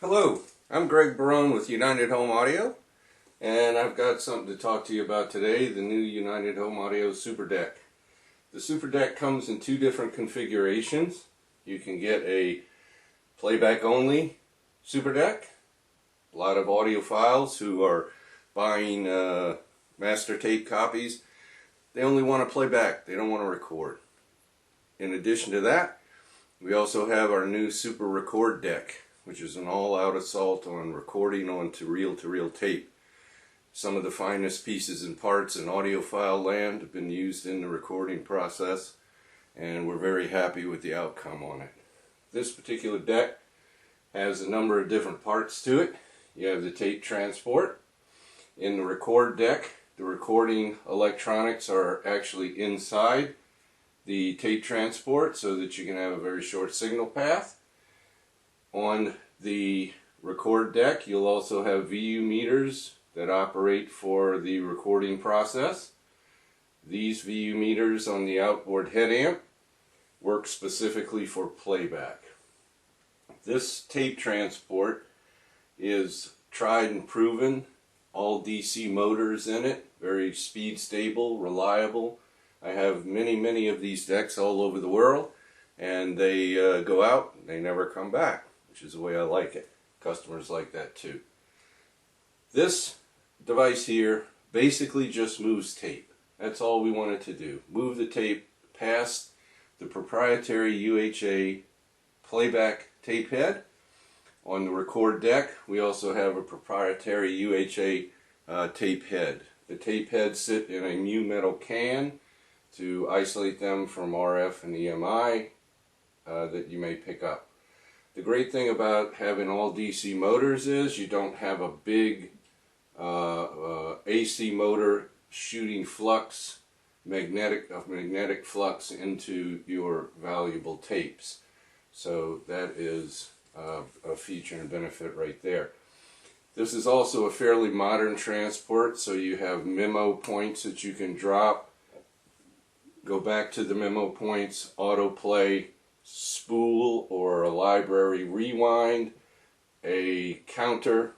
Hello, I'm Greg Barone with United Home Audio, and I've got something to talk to you about today, the new United Home Audio SuperDeck. The SuperDeck comes in two different configurations. You can get a playback only SuperDeck. A lot of audiophiles who are buying master tape copies, they only want to play back, they don't want to record. In addition to that, we also have our new Super Record Deck, which is an all-out assault on recording onto reel-to-reel tape. Some of the finest pieces and parts in audiophile land have been used in the recording process, and we're very happy with the outcome on it. This particular deck has a number of different parts to it. You have the tape transport. In the record deck, the recording electronics are actually inside the tape transport so that you can have a very short signal path. On the record deck, you'll also have VU meters that operate for the recording process. These VU meters on the outboard head amp work specifically for playback. This tape transport is tried and proven, all DC motors in it, very speed stable, reliable. I have many of these decks all over the world, and they go out, they never come back, which is the way I like it. Customers like that too. This device here basically just moves tape. That's all we want it to do. Move the tape past the proprietary UHA playback tape head. On the record deck, we also have a proprietary UHA tape head. The tape heads sit in a mu metal can to isolate them from RF and EMI that you may pick up. The great thing about having all DC motors is you don't have a big AC motor shooting flux, magnetic flux into your valuable tapes. So that is a feature and benefit right there. This is also a fairly modern transport, so you have memo points that you can drop, go back to the memo points, autoplay, spool or a library rewind, a counter,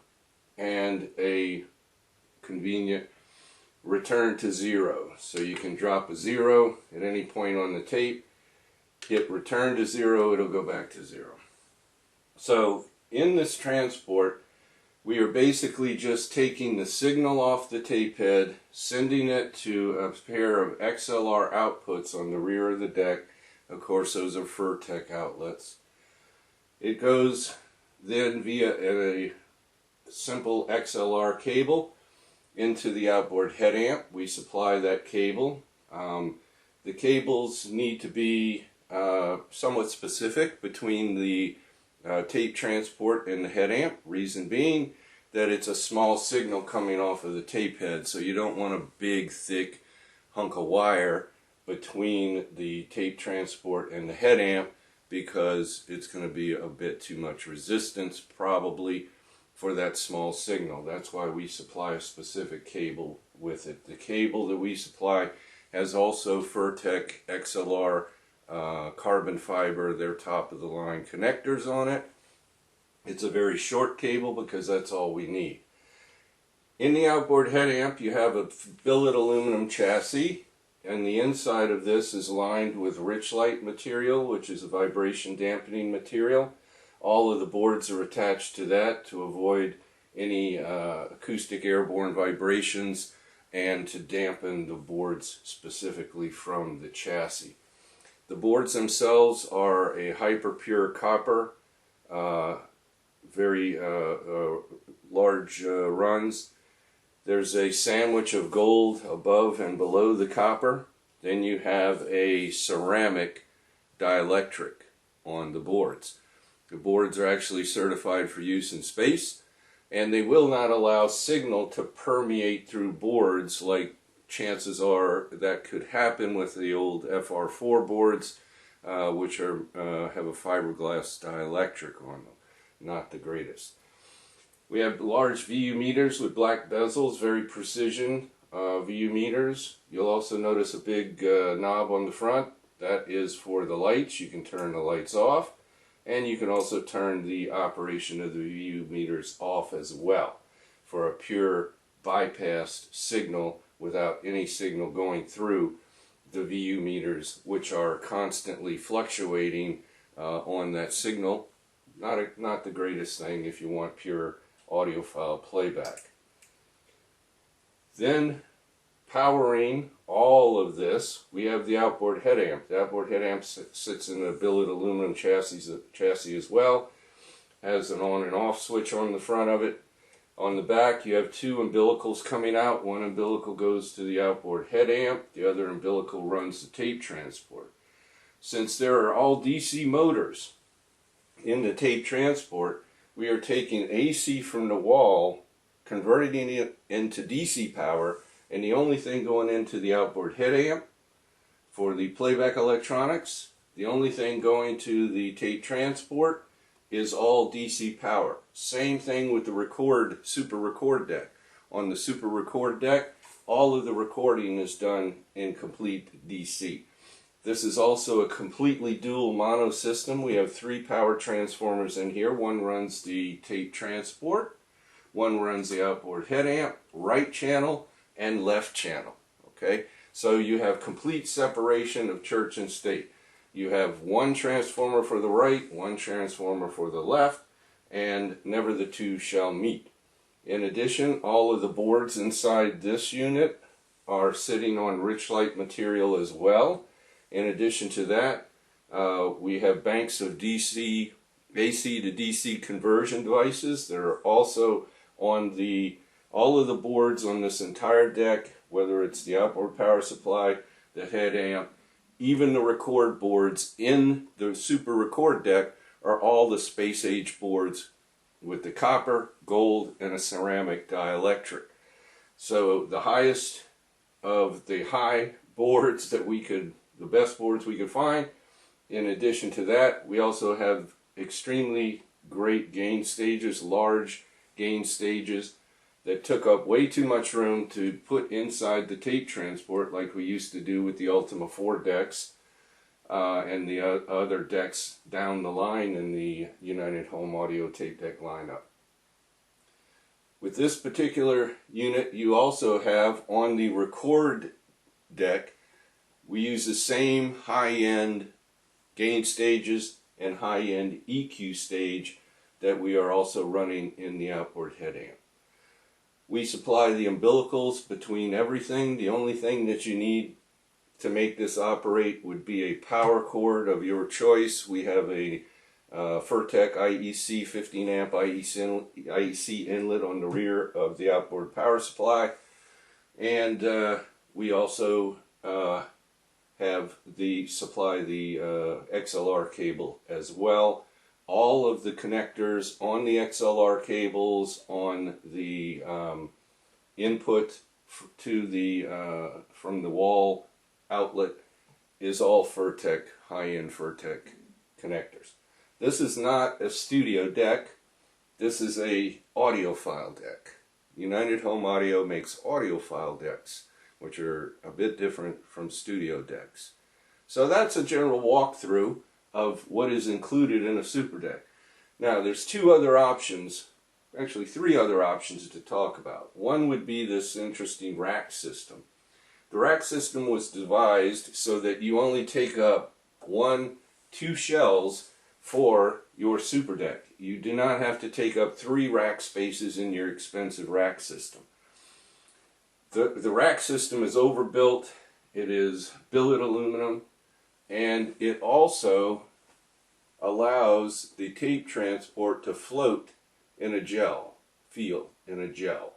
and a convenient return to zero. So you can drop a zero at any point on the tape, hit return to zero, it'll go back to zero. So in this transport, we are basically just taking the signal off the tape head, sending it to a pair of XLR outputs on the rear of the deck. Of course, those are Furtec outlets. It goes then via a simple XLR cable into the outboard head amp. We supply that cable. The cables need to be somewhat specific between the tape transport and the head amp. Reason being that it's a small signal coming off of the tape head, so you don't want a big, thick hunk of wire between the tape transport and the head amp, because it's going to be a bit too much resistance probably for that small signal. That's why we supply a specific cable with it. The cable that we supply has also Furtec XLR carbon fiber, their top of the line connectors on it. It's a very short cable because that's all we need. In the outboard head amp, you have a billet aluminum chassis, and the inside of this is lined with Richlite material, which is a vibration dampening material. All of the boards are attached to that to avoid any acoustic airborne vibrations and to dampen the boards specifically from the chassis. The boards themselves are a hyper pure copper, very large runs. There's a sandwich of gold above and below the copper. Then you have a ceramic dielectric on the boards. The boards are actually certified for use in space, and they will not allow signal to permeate through boards like chances are that could happen with the old FR4 boards, which have a fiberglass dielectric on them. Not the greatest. We have large VU meters with black bezels, very precision VU meters. You'll also notice a big knob on the front. That is for the lights. You can turn the lights off. and you can also turn the operation of the VU meters off as well for a pure bypassed signal without any signal going through the VU meters, which are constantly fluctuating on that signal. Not the greatest thing if you want pure audiophile playback. Then, powering all of this, we have the outboard head amp. The outboard head amp sits in a billet aluminum chassis as well. Has an on and off switch on the front of it. On the back you have two umbilicals coming out. One umbilical goes to the outboard head amp. The other umbilical runs the tape transport. Since there are all DC motors in the tape transport, we are taking AC from the wall, converting it into DC power, and the only thing going into the outboard head amp for the playback electronics, the only thing going to the tape transport is all DC power. Same thing with the Super Record Deck. On the Super Record Deck, all of the recording is done in complete DC. This is also a completely dual mono system. We have 3 power transformers in here. One runs the tape transport, one runs the outboard head amp, right channel and left channel. Okay, so you have complete separation of church and state. You have one transformer for the right, one transformer for the left, and never the two shall meet. In addition, all of the boards inside this unit are sitting on Richlite material as well. In addition to that, we have banks of AC to DC conversion devices that are also on all of the boards on this entire deck, whether it's the outboard power supply, the head amp, even the record boards in the Super Record Deck are all the space age boards with the copper, gold, and a ceramic dielectric. So the highest of the high boards that the best boards we could find. In addition to that, we also have extremely great gain stages, large gain stages that took up way too much room to put inside the tape transport like we used to do with the Ultima 4 decks and the other decks down the line in the United Home Audio tape deck lineup. With this particular unit, you also have on the record deck, we use the same high-end gain stages and high-end EQ stage that we are also running in the outboard head amp. We supply the umbilicals between everything. The only thing that you need to make this operate would be a power cord of your choice. We have a Furtec IEC 15 amp IEC inlet on the rear of the outboard power supply, and we also have the XLR cable as well. All of the connectors on the XLR cables, on the input to the from the wall outlet, is all Furtec, high-end Furtec connectors. This is not a studio deck. This is a audiophile deck. United Home Audio makes audiophile decks, which are a bit different from studio decks. So that's a general walkthrough of what is included in a SuperDeck. Now there's 2 other options, actually 3 other options to talk about. One would be this interesting rack system. The rack system was devised so that you only take up 1-2 shells for your SuperDeck. You do not have to take up 3 rack spaces in your expensive rack system. The rack system is overbuilt, it is billet aluminum, and it also allows the tape transport to float in a gel, in a gel.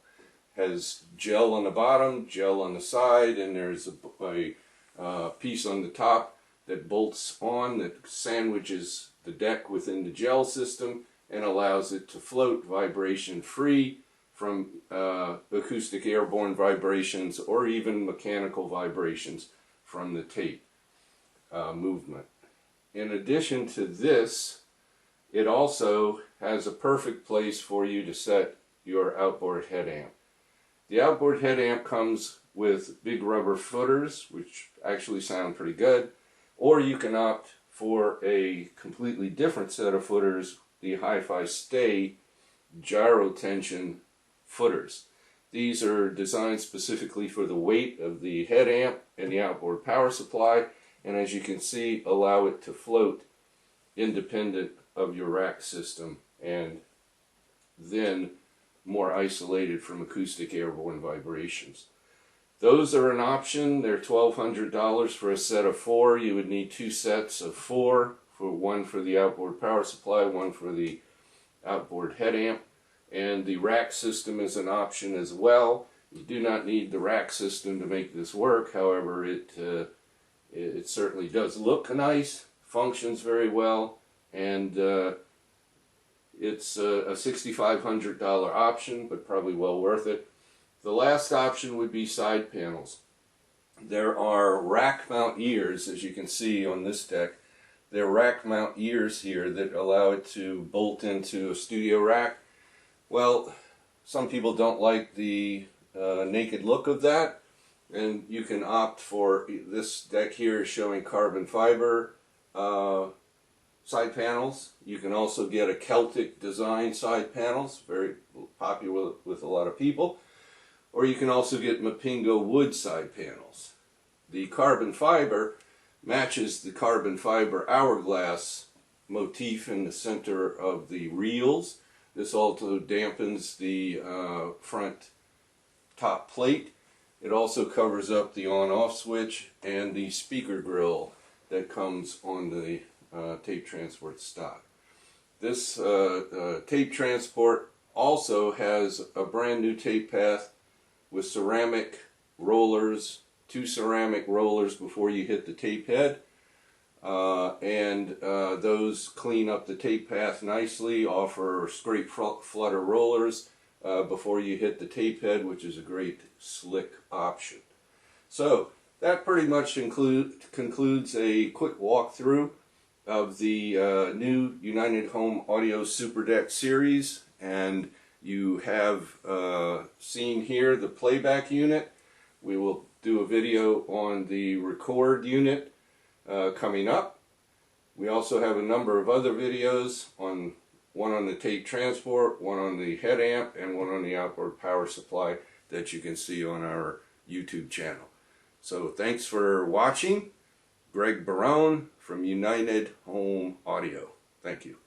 Has gel on the bottom, gel on the side, and there's a piece on the top that bolts on, that sandwiches the deck within the gel system and allows it to float vibration free from acoustic airborne vibrations or even mechanical vibrations from the tape movement. In addition to this, it also has a perfect place for you to set your outboard head amp. The outboard head amp comes with big rubber footers, which actually sound pretty good, or you can opt for a completely different set of footers, the Hi-Fi Stay gyro tension footers. These are designed specifically for the weight of the head amp and the outboard power supply, and as you can see, allow it to float independent of your rack system and then more isolated from acoustic airborne vibrations. Those are an option. They're $1,200 for a set of 4. You would need 2 sets of 4, one for the outboard power supply, one for the outboard head amp, and the rack system is an option as well. You do not need the rack system to make this work. However, it certainly does look nice, functions very well, and it's a $6,500 option, but probably well worth it. The last option would be side panels. There are rack mount ears, as you can see on this deck. There are rack mount ears here that allow it to bolt into a studio rack. Well, some people don't like the naked look of that, and you can opt for this deck here is showing carbon fiber side panels. You can also get a Celtic design side panels, very popular with a lot of people. Or you can also get Mapingo wood side panels. The carbon fiber matches the carbon fiber hourglass motif in the center of the reels. This also dampens the front top plate. It also covers up the on-off switch and the speaker grill that comes on the tape transport stock. This tape transport also has a brand new tape path with ceramic rollers, 2 ceramic rollers before you hit the tape head, and those clean up the tape path nicely, offer scrape flutter rollers before you hit the tape head, which is a great slick option. So that pretty much concludes a quick walkthrough of the new United Home Audio SuperDeck series, and you have seen here the playback unit. We will do a video on the record unit coming up. We also have a number of other videos, one on the tape transport, one on the head amp, and one on the outboard power supply that you can see on our YouTube channel. So thanks for watching. Greg Barone from United Home Audio. Thank you.